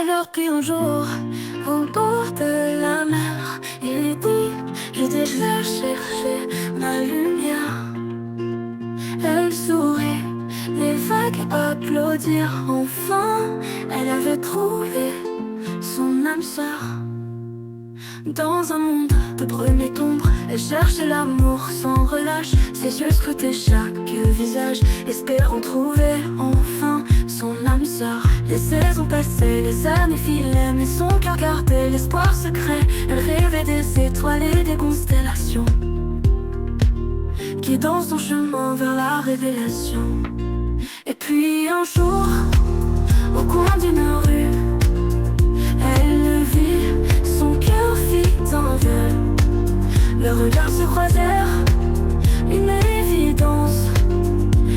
Alors puis un jour, au bord de la mer, il dit: je désire chercher ma lumière. Elle sourit, les vagues applaudirent. Enfin, elle avait trouvé son âme sœur. Dans un monde de brume et d'ombre, elle cherchait l'amour sans relâche. Ses yeux scrutaient chaque visage, espérant trouver enfin son âme sœur. Les saisons passaient, les années filaient, mais son cœur gardait l'espoir secret. Elle rêvait des étoiles et des constellations, guidant son chemin vers la révélation. Et puis un jour, au coin d'une rue, elle le vit, son cœur fit un vœu. Leurs regards se croisèrent, une évidence.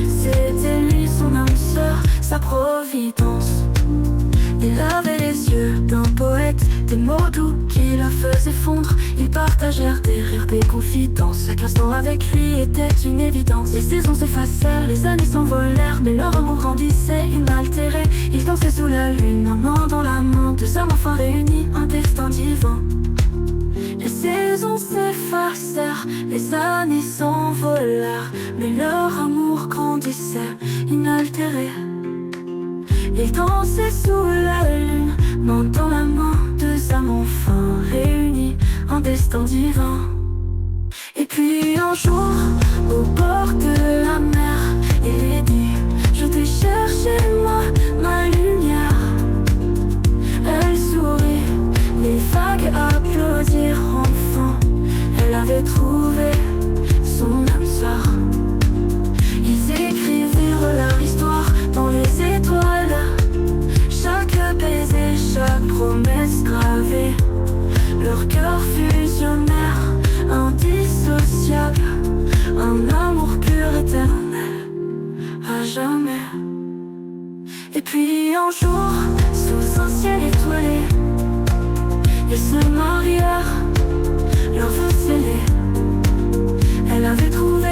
C'était lui, son âme sœur, sa providence. Il avait les yeux d'un poète, des mots doux qui la faisaient fondre. Ils partagèrent des rires, des confidences. Chaque instant avec lui était une évidence. Les saisons s'effacèrent, les années s'envolèrent, mais leur amour grandissait inaltéré. Ils dansaient sous la lune, un main dans la main, deux âmes enfin réunies, un destin divin. Les saisons s'effacèrent, les années s'envolèrent, mais leur amour grandissait inaltéré. Ils dansaient sous la lune, main dans la main, deux âmes enfin réunies, un destin divin. Et puis un jour, au bord de la mer, il dit: je t'ai cherché ma lumière. Elle sourit, les vagues applaudirent. Enfin, elle avait trouvé son âme sœur. Ils écrivirent leur histoire dans les étoiles, chaque baiser, chaque promesse gravée. Leurs cœurs fusionnèrent, indissociables, un amour pur éternel, à jamais. Et puis un jour, sous un ciel étoilé, ils se marièrent, leurs vœux scellés. Elle avait trouvé